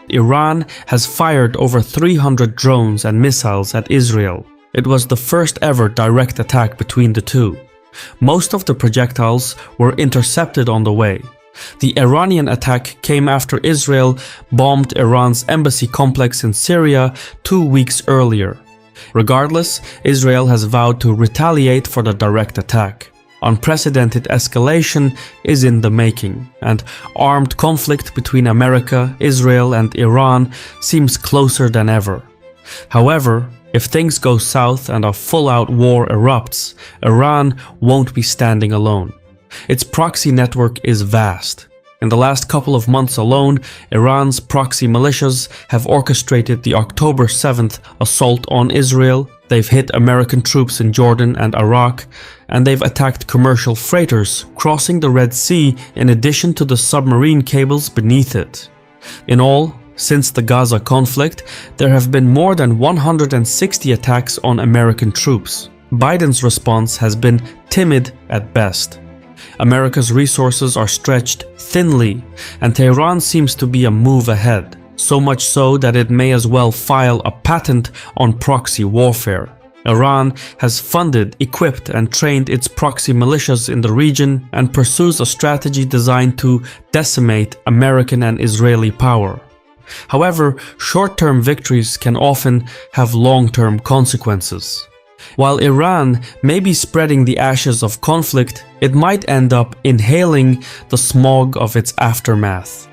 Iran has fired over 300 drones and missiles at Israel. It was the first ever direct attack between the two. Most of the projectiles were intercepted on the way. The Iranian attack came after Israel bombed Iran's embassy complex in Syria 2 weeks earlier. Regardless, Israel has vowed to retaliate for the direct attack. Unprecedented escalation is in the making, and armed conflict between America, Israel, and Iran seems closer than ever. However, if things go south and a full-out war erupts, Iran won't be standing alone. Its proxy network is vast. In the last couple of months alone, Iran's proxy militias have orchestrated the October 7th assault on Israel. They've hit American troops in Jordan and Iraq, and they've attacked commercial freighters crossing the Red Sea in addition to the submarine cables beneath it. In all, since the Gaza conflict, there have been more than 160 attacks on American troops. Biden's response has been timid at best. America's resources are stretched thinly, and Tehran seems to be a move ahead, so much so that it may as well file a patent on proxy warfare. Iran has funded, equipped, and trained its proxy militias in the region and pursues a strategy designed to decimate American and Israeli power. However, short-term victories can often have long-term consequences. While Iran may be spreading the ashes of conflict, it might end up inhaling the smog of its aftermath.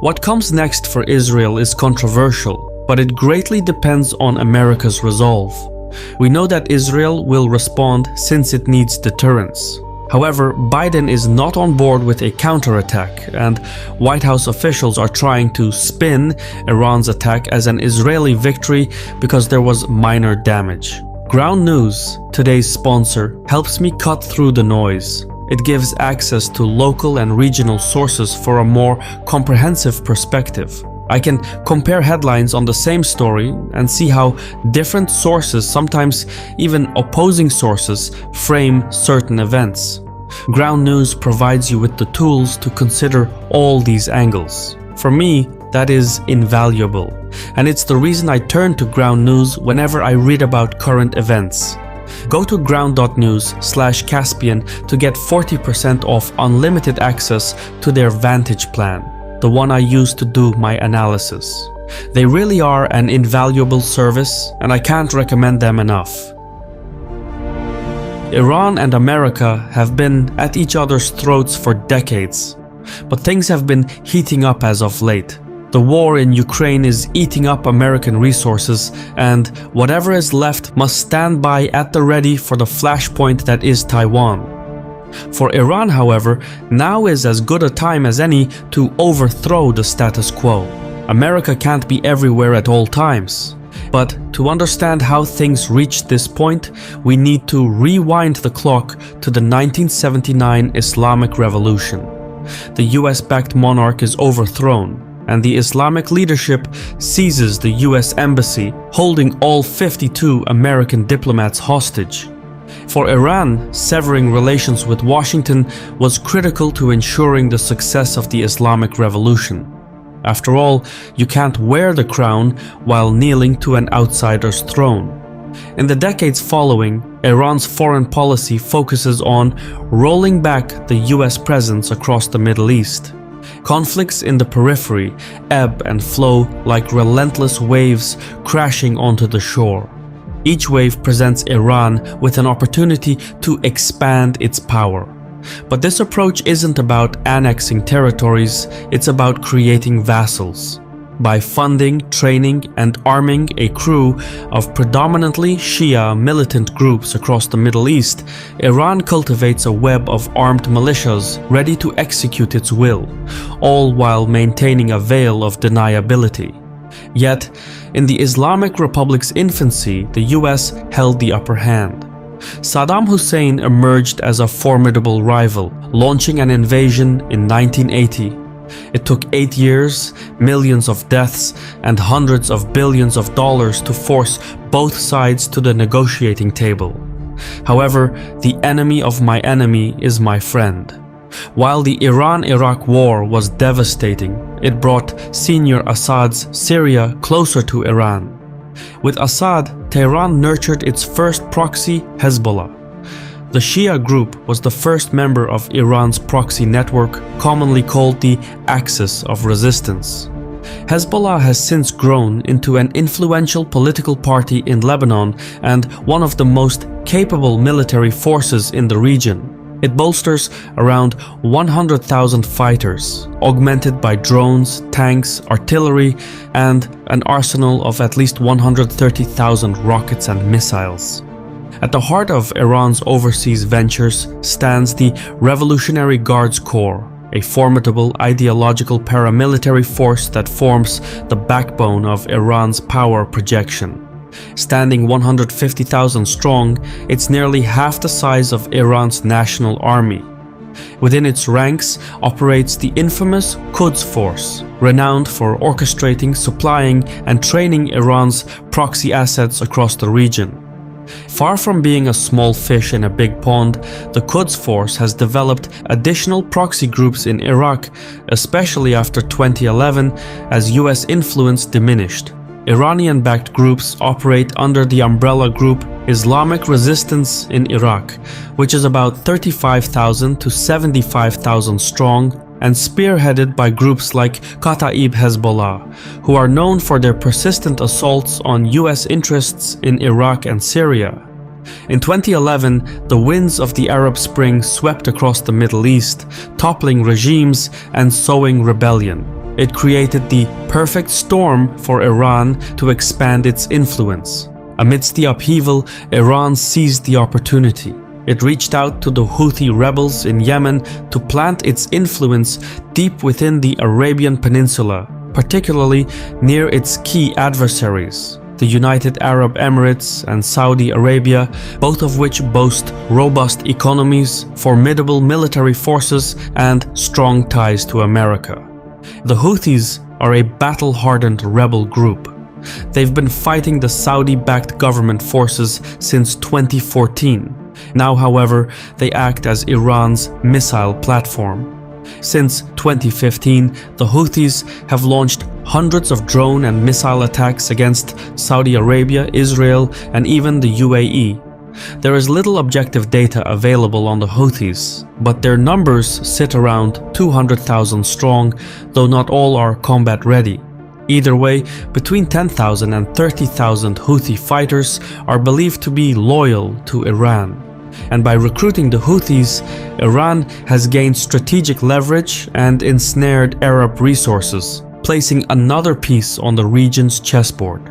What comes next for Israel is controversial, but it greatly depends on America's resolve. We know that Israel will respond since it needs deterrence. However, Biden is not on board with a counterattack, and White House officials are trying to spin Iran's attack as an Israeli victory because there was minor damage. Ground News, today's sponsor, helps me cut through the noise. It gives access to local and regional sources for a more comprehensive perspective. I can compare headlines on the same story and see how different sources, sometimes even opposing sources, frame certain events. Ground News provides you with the tools to consider all these angles. For me, that is invaluable, and it's the reason I turn to Ground News whenever I read about current events. Go to ground.news/Caspian to get 40% off unlimited access to their Vantage plan, the one I use to do my analysis. They really are an invaluable service, and I can't recommend them enough. Iran and America have been at each other's throats for decades, but things have been heating up as of late. The war in Ukraine is eating up American resources, and whatever is left must stand by at the ready for the flashpoint that is Taiwan. For Iran, however, now is as good a time as any to overthrow the status quo. America can't be everywhere at all times. But to understand how things reached this point, we need to rewind the clock to the 1979 Islamic Revolution. The US-backed monarch is overthrown, and the Islamic leadership seizes the US embassy, holding all 52 American diplomats hostage. For Iran, severing relations with Washington was critical to ensuring the success of the Islamic Revolution. After all, you can't wear the crown while kneeling to an outsider's throne. In the decades following, Iran's foreign policy focuses on rolling back the US presence across the Middle East. Conflicts in the periphery ebb and flow like relentless waves crashing onto the shore. Each wave presents Iran with an opportunity to expand its power. But this approach isn't about annexing territories, it's about creating vassals. By funding, training, and arming a crew of predominantly Shia militant groups across the Middle East, Iran cultivates a web of armed militias ready to execute its will, all while maintaining a veil of deniability. Yet, in the Islamic Republic's infancy, the US held the upper hand. Saddam Hussein emerged as a formidable rival, launching an invasion in 1980. It took 8 years, millions of deaths, and hundreds of billions of dollars to force both sides to the negotiating table. However, the enemy of my enemy is my friend. While the Iran-Iraq war was devastating, it brought Senior Assad's Syria closer to Iran. With Assad, Tehran nurtured its first proxy, Hezbollah. The Shia group was the first member of Iran's proxy network, commonly called the Axis of Resistance. Hezbollah has since grown into an influential political party in Lebanon and one of the most capable military forces in the region. It bolsters around 100,000 fighters, augmented by drones, tanks, artillery, and an arsenal of at least 130,000 rockets and missiles. At the heart of Iran's overseas ventures stands the Revolutionary Guards Corps, a formidable ideological paramilitary force that forms the backbone of Iran's power projection. Standing 150,000 strong, it's nearly half the size of Iran's national army. Within its ranks operates the infamous Quds Force, renowned for orchestrating, supplying, and training Iran's proxy assets across the region. Far from being a small fish in a big pond, the Quds Force has developed additional proxy groups in Iraq, especially after 2011 as US influence diminished. Iranian-backed groups operate under the umbrella group Islamic Resistance in Iraq, which is about 35,000 to 75,000 strong and spearheaded by groups like Kataib Hezbollah, who are known for their persistent assaults on US interests in Iraq and Syria. In 2011, the winds of the Arab Spring swept across the Middle East, toppling regimes and sowing rebellion. It created the perfect storm for Iran to expand its influence. Amidst the upheaval, Iran seized the opportunity. It reached out to the Houthi rebels in Yemen to plant its influence deep within the Arabian Peninsula, particularly near its key adversaries, the United Arab Emirates and Saudi Arabia, both of which boast robust economies, formidable military forces, and strong ties to America. The Houthis are a battle-hardened rebel group. They've been fighting the Saudi-backed government forces since 2014. Now, however, they act as Iran's missile platform. Since 2015, the Houthis have launched hundreds of drone and missile attacks against Saudi Arabia, Israel, and even the UAE. There is little objective data available on the Houthis, but their numbers sit around 200,000 strong, though not all are combat ready. Either way, between 10,000 and 30,000 Houthi fighters are believed to be loyal to Iran. And by recruiting the Houthis, Iran has gained strategic leverage and ensnared Arab resources, placing another piece on the region's chessboard.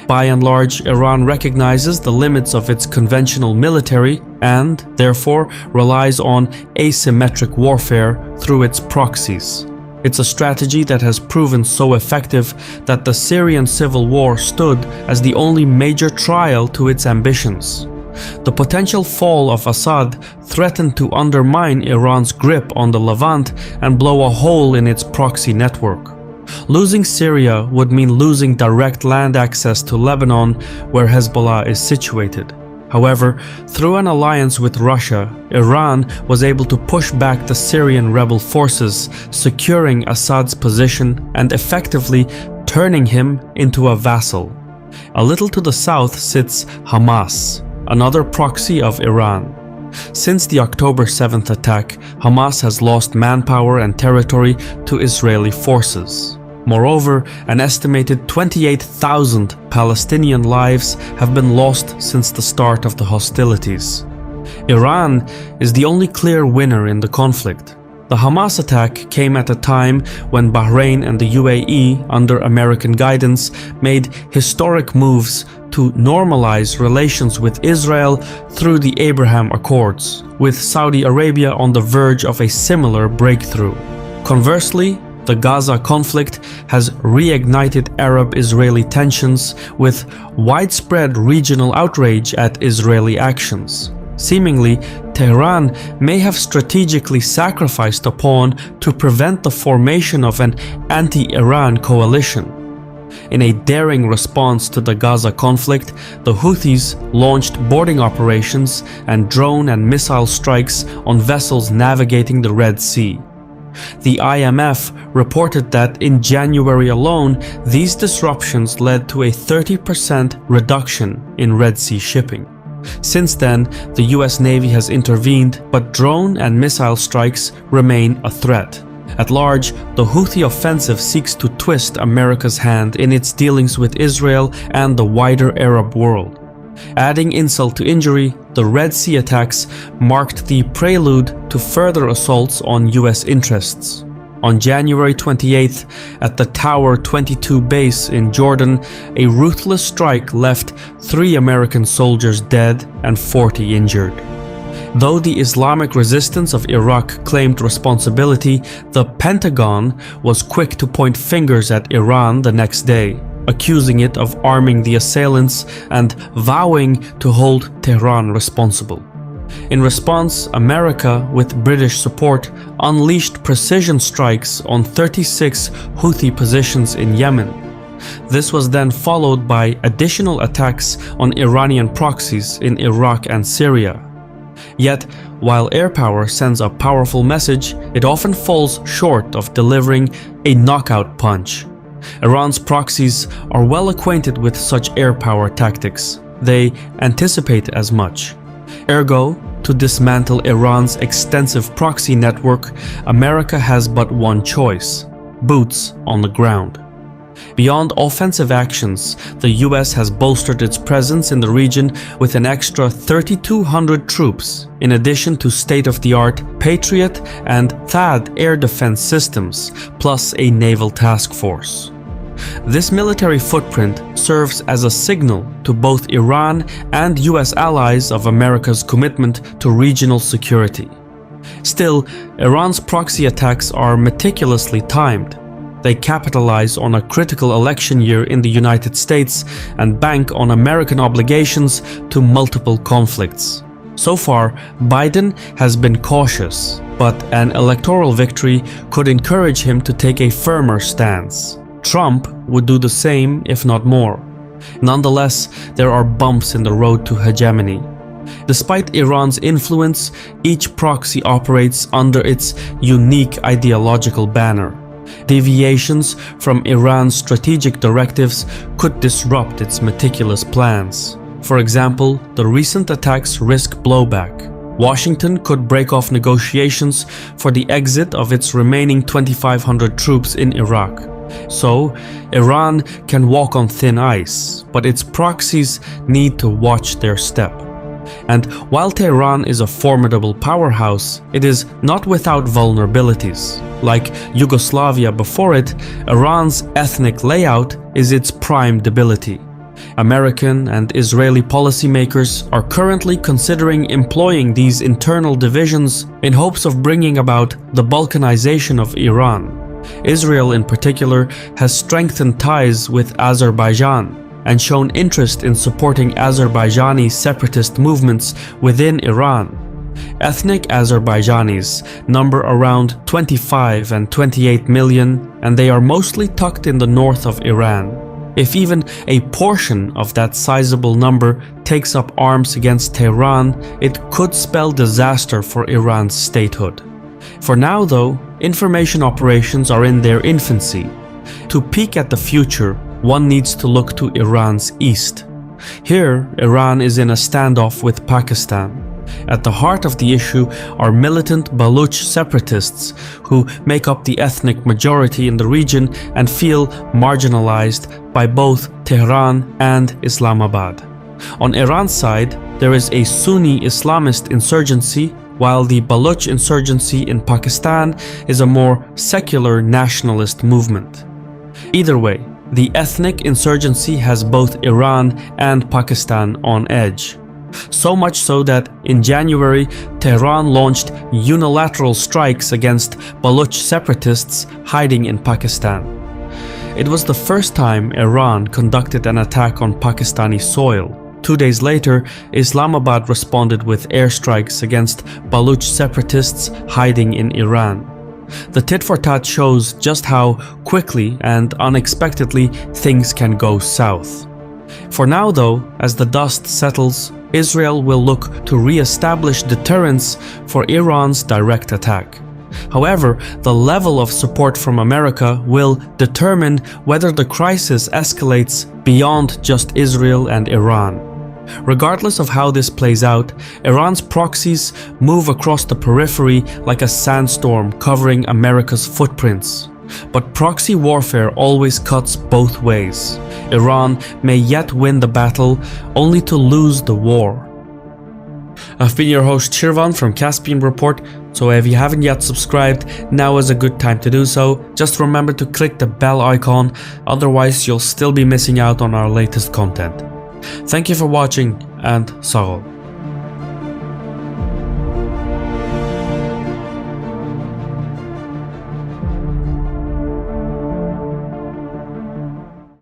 By and large, Iran recognizes the limits of its conventional military and, therefore, relies on asymmetric warfare through its proxies. It's a strategy that has proven so effective that the Syrian civil war stood as the only major trial to its ambitions. The potential fall of Assad threatened to undermine Iran's grip on the Levant and blow a hole in its proxy network. Losing Syria would mean losing direct land access to Lebanon, where Hezbollah is situated. However, through an alliance with Russia, Iran was able to push back the Syrian rebel forces, securing Assad's position and effectively turning him into a vassal. A little to the south sits Hamas, another proxy of Iran. Since the October 7th attack, Hamas has lost manpower and territory to Israeli forces. Moreover, an estimated 28,000 Palestinian lives have been lost since the start of the hostilities. Iran is the only clear winner in the conflict. The Hamas attack came at a time when Bahrain and the UAE, under American guidance, made historic moves to normalize relations with Israel through the Abraham Accords, with Saudi Arabia on the verge of a similar breakthrough. Conversely, the Gaza conflict has reignited Arab-Israeli tensions with widespread regional outrage at Israeli actions. Seemingly, Tehran may have strategically sacrificed a pawn to prevent the formation of an anti-Iran coalition. In a daring response to the Gaza conflict, the Houthis launched boarding operations and drone and missile strikes on vessels navigating the Red Sea. The IMF reported that in January alone, these disruptions led to a 30% reduction in Red Sea shipping. Since then, the US Navy has intervened, but drone and missile strikes remain a threat. At large, the Houthi offensive seeks to twist America's hand in its dealings with Israel and the wider Arab world. Adding insult to injury, the Red Sea attacks marked the prelude to further assaults on US interests. On January 28th, at the Tower 22 base in Jordan, a ruthless strike left 3 American soldiers dead and 40 injured. Though the Islamic resistance of Iraq claimed responsibility, the Pentagon was quick to point fingers at Iran the next day, accusing it of arming the assailants and vowing to hold Tehran responsible. In response, America, with British support, unleashed precision strikes on 36 Houthi positions in Yemen. This was then followed by additional attacks on Iranian proxies in Iraq and Syria. Yet, while air power sends a powerful message, it often falls short of delivering a knockout punch. Iran's proxies are well acquainted with such air power tactics. They anticipate as much. Ergo, to dismantle Iran's extensive proxy network, America has but one choice: boots on the ground. Beyond offensive actions, the US has bolstered its presence in the region with an extra 3,200 troops, in addition to state-of-the-art Patriot and THAAD air defense systems, plus a naval task force. This military footprint serves as a signal to both Iran and US allies of America's commitment to regional security. Still, Iran's proxy attacks are meticulously timed. They capitalize on a critical election year in the United States and bank on American obligations to multiple conflicts. So far, Biden has been cautious, but an electoral victory could encourage him to take a firmer stance. Trump would do the same, if not more. Nonetheless, there are bumps in the road to hegemony. Despite Iran's influence, each proxy operates under its unique ideological banner. Deviations from Iran's strategic directives could disrupt its meticulous plans. For example, the recent attacks risk blowback. Washington could break off negotiations for the exit of its remaining 2,500 troops in Iraq. So, Iran can walk on thin ice, but its proxies need to watch their step. And while Tehran is a formidable powerhouse, it is not without vulnerabilities. Like Yugoslavia before it, Iran's ethnic layout is its prime debility. American and Israeli policymakers are currently considering employing these internal divisions in hopes of bringing about the Balkanization of Iran. Israel in particular has strengthened ties with Azerbaijan and shown interest in supporting Azerbaijani separatist movements within Iran. Ethnic Azerbaijanis number around 25 and 28 million, and they are mostly tucked in the north of Iran. If even a portion of that sizable number takes up arms against Tehran, it could spell disaster for Iran's statehood. For now, though, information operations are in their infancy. To peek at the future, one needs to look to Iran's east. Here, Iran is in a standoff with Pakistan. At the heart of the issue are militant Baluch separatists who make up the ethnic majority in the region and feel marginalized by both Tehran and Islamabad. On Iran's side, there is a Sunni Islamist insurgency, while the Baluch insurgency in Pakistan is a more secular nationalist movement. Either way, the ethnic insurgency has both Iran and Pakistan on edge. So much so that in January, Tehran launched unilateral strikes against Baluch separatists hiding in Pakistan. It was the first time Iran conducted an attack on Pakistani soil. 2 days later, Islamabad responded with airstrikes against Baluch separatists hiding in Iran. The tit-for-tat shows just how quickly and unexpectedly things can go south. For now though, as the dust settles, Israel will look to re-establish deterrence for Iran's direct attack. However, the level of support from America will determine whether the crisis escalates beyond just Israel and Iran. Regardless of how this plays out, Iran's proxies move across the periphery like a sandstorm covering America's footprints. But proxy warfare always cuts both ways. Iran may yet win the battle, only to lose the war. I've been your host Shirvan from Caspian Report, so if you haven't yet subscribed, now is a good time to do so. Just remember to click the bell icon, otherwise you'll still be missing out on our latest content. Thank you for watching, and Sağ ol.